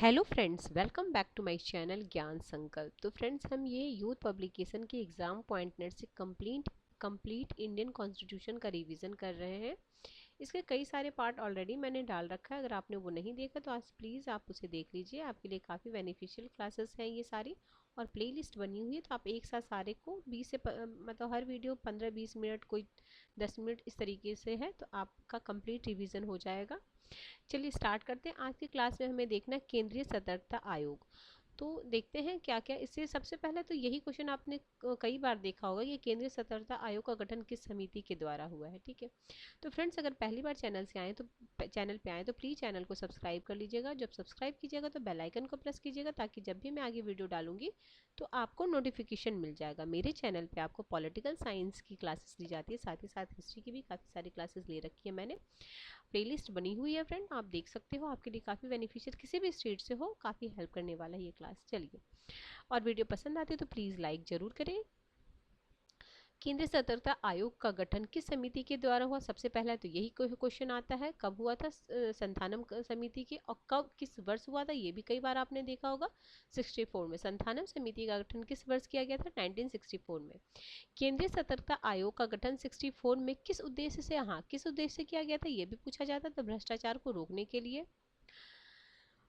Hello friends, welcome back to my channel Gyan Sankalp. तो friends, हम ये यूथ पब्लिकेशन के एग्ज़ाम पॉइंटनेट से कंप्लीट इंडियन कॉन्स्टिट्यूशन का रिवीजन कर रहे हैं। इसके कई सारे पार्ट ऑलरेडी मैंने डाल रखा है। अगर आपने वो नहीं देखा तो आज प्लीज़ आप उसे देख लीजिए। आपके लिए काफ़ी बेनिफिशियल क्लासेस हैं ये सारी, और प्लेलिस्ट बनी हुई है, तो आप एक साथ सारे को 20 से मतलब हर वीडियो 15-20 मिनट, कोई 10 मिनट, इस तरीके से है तो आपका कंप्लीट रिवीजन हो जाएगा। चलिए स्टार्ट करते हैं। आज की क्लास में हमें देखना है केंद्रीय सतर्कता आयोग। तो देखते हैं क्या क्या इससे। सबसे पहले तो यही क्वेश्चन आपने कई बार देखा होगा कि केंद्रीय सतर्कता आयोग का गठन किस समिति के द्वारा हुआ है। ठीक है, तो फ्रेंड्स, अगर पहली बार चैनल पे आए तो प्लीज़ चैनल को सब्सक्राइब कर लीजिएगा। जब सब्सक्राइब कीजिएगा तो बेल आइकन को प्रेस कीजिएगा, ताकि जब भी मैं आगे वीडियो डालूंगी तो आपको नोटिफिकेशन मिल जाएगा। मेरे चैनल पे आपको पॉलिटिकल साइंस की क्लासेस दी जाती है, साथ ही साथ हिस्ट्री की भी काफ़ी सारी क्लासेस ले रखी है मैंने। प्लेलिस्ट बनी हुई है फ्रेंड, आप देख सकते हो। आपके लिए काफ़ी बेनिफिशियल, किसी भी स्टेट से हो, काफ़ी हेल्प करने वाला है ये क्लास। चलिए, और वीडियो पसंद आती है तो प्लीज़ लाइक ज़रूर करें। केंद्रीय सतर्कता आयोग का गठन किस समिति के द्वारा हुआ? सबसे पहला तो यही क्वेश्चन आता है, कब हुआ था संथानम समिति के, और कब, किस वर्ष हुआ था? ये भी कई बार आपने देखा होगा। 64 में संथानम समिति का गठन किस वर्ष किया गया था? 1964 में। केंद्रीय सतर्कता आयोग का गठन 64 में किस उद्देश्य से, हाँ, किस उद्देश्य से किया गया था ये भी पूछा जाता था, भ्रष्टाचार को रोकने के लिए।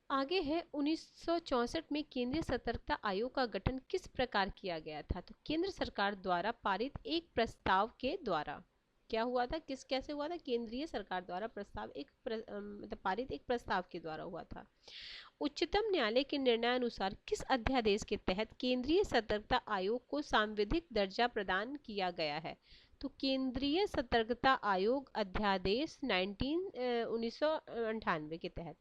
आगे है 1964 में केंद्रीय सतर्कता आयोग का गठन किस प्रकार किया गया था? तो केंद्र सरकार द्वारा पारित एक प्रस्ताव के द्वारा क्या हुआ था? कैसे हुआ था? केंद्रीय सरकार द्वारा प्रस्ताव मतलब पारित एक प्रस्ताव के द्वारा हुआ था। उच्चतम न्यायालय के निर्णयानुसार किस अध्यादेश के तहत केंद्रीय सतर्कता आयोग को सांविधिक दर्जा प्रदान किया गया है? तो केंद्रीय सतर्कता आयोग अध्यादेश 1998 के तहत।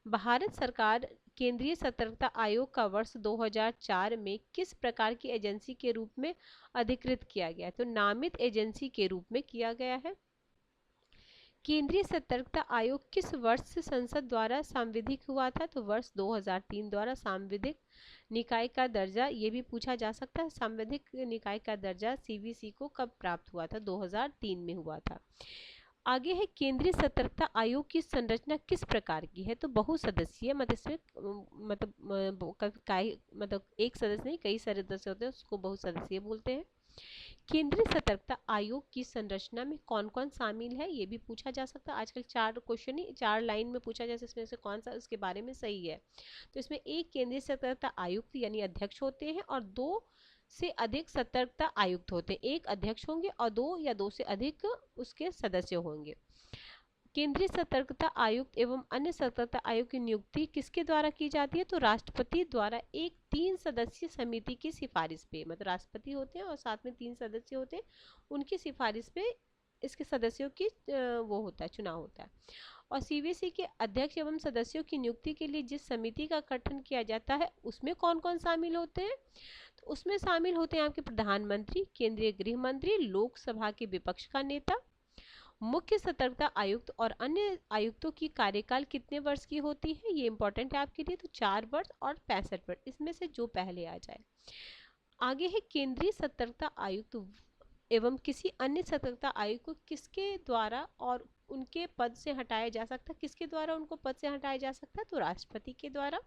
भारत सरकार केंद्रीय सतर्कता आयोग का वर्ष 2004 में किस प्रकार की एजेंसी के रूप में अधिकृत किया गया? तो नामित एजेंसी के रूप में किया गया है। केंद्रीय सतर्कता आयोग किस वर्ष से संसद द्वारा सांविधिक हुआ था? तो वर्ष 2003 द्वारा सांविधिक निकाय का दर्जा, ये भी पूछा जा सकता है। सांविधिक निकाय का दर्जा सीवीसी को कब प्राप्त हुआ था? 2003 में हुआ था। आगे है, केंद्रीय सतर्कता आयोग की संरचना किस प्रकार की है? तो बहुसदस्यीय, मतलब इसमें मतलब एक सदस्य नहीं, कई सदस्य होते हैं, उसको बहुसदस्यीय बोलते हैं। केंद्रीय सतर्कता आयोग की संरचना में कौन कौन शामिल है? ये भी पूछा जा सकता है। आजकल 4 क्वेश्चन ही 4 लाइन में पूछा जाए, इसमें से कौन सा उसके बारे में सही है? तो इसमें एक केंद्रीय सतर्कता आयुक्त यानी अध्यक्ष होते हैं, और 2 से अधिक सतर्कता आयुक्त होते हैं। एक अध्यक्ष होंगे और 2 या 2 से अधिक उसके सदस्य होंगे। केंद्रीय सतर्कता आयुक्त एवं अन्य सतर्कता आयुक्त की नियुक्ति किसके द्वारा की जाती है? तो राष्ट्रपति द्वारा एक 3 सदस्यीय समिति की सिफारिश पे, मतलब राष्ट्रपति होते हैं और साथ में 3 सदस्य होते हैं, उनकी सिफारिश पे इसके सदस्यों की वो होता है, चुनाव होता है। और सीवीसी के अध्यक्ष एवं सदस्यों की नियुक्ति के लिए जिस समिति का गठन किया जाता है, उसमें कौन कौन शामिल होते हैं? तो उसमें शामिल होते हैं आपके प्रधानमंत्री, केंद्रीय गृह मंत्री, लोकसभा के विपक्ष का नेता। मुख्य सतर्कता आयुक्त और अन्य आयुक्तों की कार्यकाल कितने वर्ष की होती है? ये इंपॉर्टेंट है आपके लिए। तो 4 वर्ष और 65 वर्ष, इसमें से जो पहले आ जाए। आगे है, केंद्रीय सतर्कता आयुक्त एवं किसी अन्य सतर्कता आयुक्त को किसके द्वारा और उनके पद से हटाया जा सकता है? किसके द्वारा उनको पद से हटाया जा सकता है? तो राष्ट्रपति के द्वारा।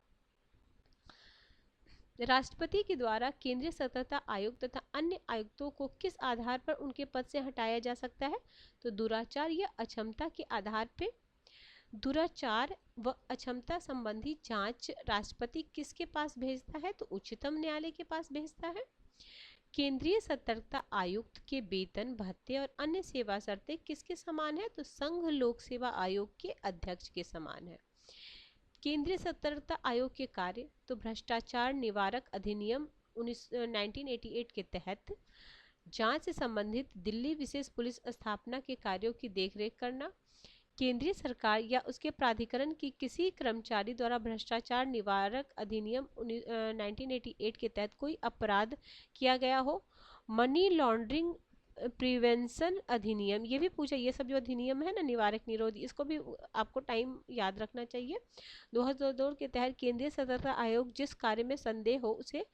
राष्ट्रपति के द्वारा केंद्रीय सतर्कता आयुक्त तथा अन्य आयुक्तों को किस आधार पर उनके पद से हटाया जा सकता है? तो दुराचार या अक्षमता के आधार पर। दुराचार व अक्षमता संबंधी जांच राष्ट्रपति किसके पास भेजता है? तो उच्चतम न्यायालय के पास भेजता है। केंद्रीय सतर्कता आयुक्त के वेतन, भत्ते और अन्य सेवा शर्तें किसके समान है? तो संघ लोक सेवा आयोग के अध्यक्ष के समान है। केंद्रीय सतर्कता आयोग के कार्य, तो भ्रष्टाचार निवारक अधिनियम 1988 के तहत जांच से संबंधित दिल्ली विशेष पुलिस स्थापना के कार्यों की देखरेख करना, केंद्रीय सरकार या उसके प्राधिकरण की किसी कर्मचारी द्वारा भ्रष्टाचार निवारक अधिनियम 1988 के तहत कोई अपराध किया गया हो, मनी लॉन्ड्रिंग प्रिवेंशन अधिनियम, ये भी पूछा। ये सब जो अधिनियम है ना, निवारक निरोधी, इसको भी आपको टाइम याद रखना चाहिए। 2002 के तहत केंद्रीय सतर्कता आयोग जिस कार्य में संदेह हो उसे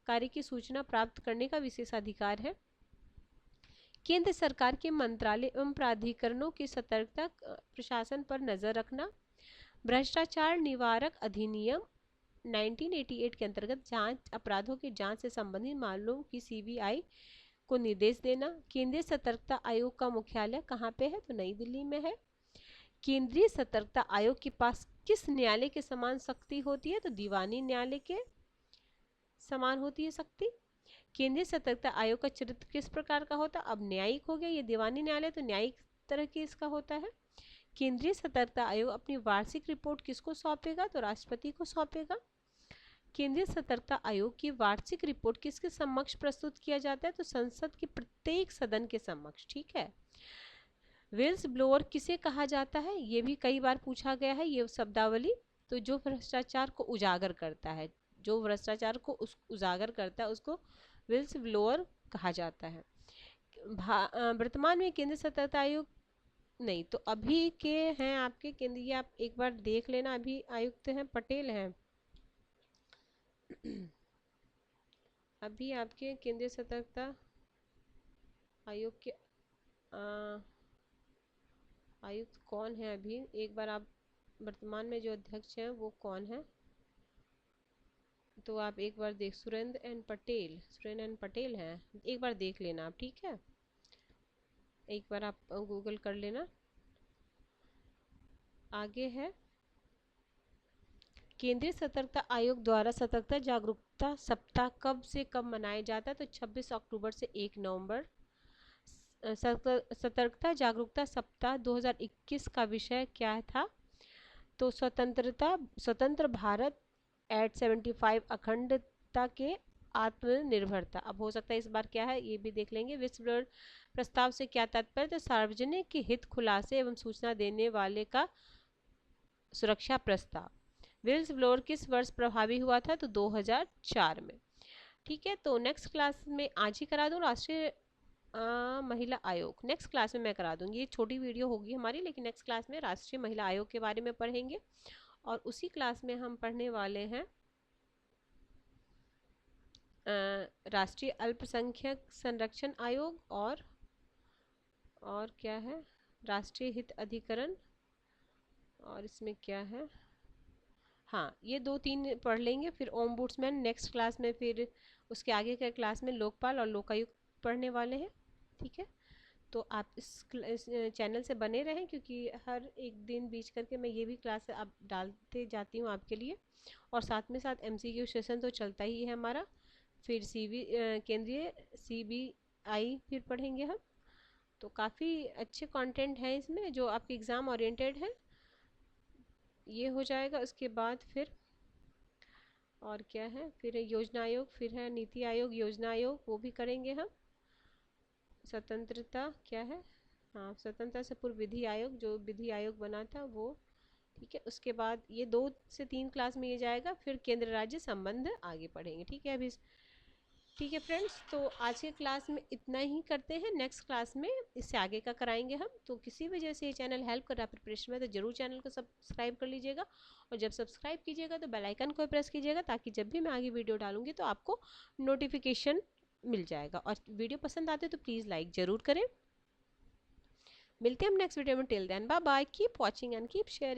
कार्य की सूचना प्राप्त करने का विशेषाधिकार है। केंद्र सरकार के मंत्रालय एवं प्राधिकरणों की सतर्कता प्रशासन पर नजर रखना। भ्रष्टाचार निवारक अधिनियम 1988 के अंतर्गत जांच अपराधों की जांच से संबंधित मामलों की सीबीआई को निर्देश देना। केंद्रीय सतर्कता आयोग का मुख्यालय कहाँ पे है? तो नई दिल्ली में है। केंद्रीय सतर्कता आयोग के पास किस न्यायालय के समान शक्ति होती है? तो दीवानी न्यायालय के समान होती है शक्ति। केंद्रीय सतर्कता आयोग का चरित्र किस प्रकार का होता है? अब न्यायिक हो गया, ये दीवानी न्यायालय तो न्यायिक तरह की इसका होता है। केंद्रीय सतर्कता आयोग अपनी वार्षिक रिपोर्ट किसको सौंपेगा? तो राष्ट्रपति को सौंपेगा। केंद्रीय सतर्कता आयोग की वार्षिक रिपोर्ट किसके समक्ष प्रस्तुत किया जाता है? तो संसद के प्रत्येक सदन के समक्ष। ठीक है। विल्स ब्लोअर किसे कहा जाता है? ये भी कई बार पूछा गया है ये शब्दावली। तो जो भ्रष्टाचार को उजागर करता है, जो भ्रष्टाचार को उजागर करता है उसको विल्स ब्लोअर कहा जाता है। वर्तमान में केंद्रीय सतर्कता आयोग नहीं, तो अभी के हैं आपके केंद्रीय, आप एक बार देख लेना। अभी आयुक्त हैं पटेल हैं। अभी आपके केंद्रीय सतर्कता आयोग के आयुक्त कौन है? अभी एक बार आप वर्तमान में जो अध्यक्ष हैं वो कौन है? तो आप एक बार देख, सुरेंद्र एन पटेल हैं। एक बार देख लेना आप, ठीक है। एक बार आप गूगल कर लेना। आगे है, केंद्रीय सतर्कता आयोग द्वारा सतर्कता जागरूकता सप्ताह कब से कब मनाया जाता है? तो 26 अक्टूबर से 1 नवंबर। सतर्कता जागरूकता सप्ताह 2021 का विषय क्या था? तो स्वतंत्र भारत एट 75, अखंडता के आत्मनिर्भरता। अब हो सकता है इस बार क्या है ये भी देख लेंगे। विश्व प्रस्ताव से क्या तात्पर्य? तो सार्वजनिक हित खुलासे एवं सूचना देने वाले का सुरक्षा प्रस्ताव। विल्स ब्लोअर किस वर्ष प्रभावी हुआ था? तो 2004 में। ठीक है, तो नेक्स्ट क्लास में आज ही करा दूं राष्ट्रीय महिला आयोग। नेक्स्ट क्लास में मैं करा दूंगी, ये छोटी वीडियो होगी हमारी, लेकिन नेक्स्ट क्लास में राष्ट्रीय महिला आयोग के बारे में पढ़ेंगे। और उसी क्लास में हम पढ़ने वाले हैं राष्ट्रीय अल्पसंख्यक संरक्षण आयोग और क्या है, राष्ट्रीय हित अधिकरण, और इसमें क्या है, हाँ ये 2-3 पढ़ लेंगे। फिर ओम्बुड्समैन नेक्स्ट क्लास में, फिर उसके आगे के क्लास में लोकपाल और लोकायुक्त पढ़ने वाले हैं। ठीक है, तो आप इस चैनल से बने रहें, क्योंकि हर एक दिन बीच करके मैं ये भी क्लास अब डालते जाती हूँ आपके लिए। और साथ में साथ MCQ सेशन तो चलता ही है हमारा। फिर केंद्रीय CBI फिर पढ़ेंगे हम। तो काफ़ी अच्छे कंटेंट हैं इसमें जो आपके एग्ज़ाम ओरिएंटेड है। ये हो जाएगा, उसके बाद फिर और क्या है, फिर योजना आयोग, फिर है नीति आयोग, योजना आयोग, वो भी करेंगे हम। स्वतंत्रता क्या है, हाँ स्वतंत्रता से पूर्व विधि आयोग, जो विधि आयोग बना था वो। ठीक है, उसके बाद ये 2 से 3 क्लास में ये जाएगा। फिर केंद्र राज्य संबंध आगे पढ़ेंगे। ठीक है, अभी ठीक है फ्रेंड्स, तो आज के क्लास में इतना ही करते हैं। नेक्स्ट क्लास में इससे आगे का कराएंगे हम। तो किसी वजह से ये चैनल हेल्प कर रहा है प्रिपरेशन में, तो जरूर चैनल को सब्सक्राइब कर लीजिएगा। और जब सब्सक्राइब कीजिएगा तो बेल आइकन को प्रेस कीजिएगा, ताकि जब भी मैं आगे वीडियो डालूंगी तो आपको नोटिफिकेशन मिल जाएगा। और वीडियो पसंद आते तो प्लीज़ लाइक ज़रूर करें। मिलते हैं हम नेक्स्ट वीडियो में। Till then bye bye, keep watching and keep sharing.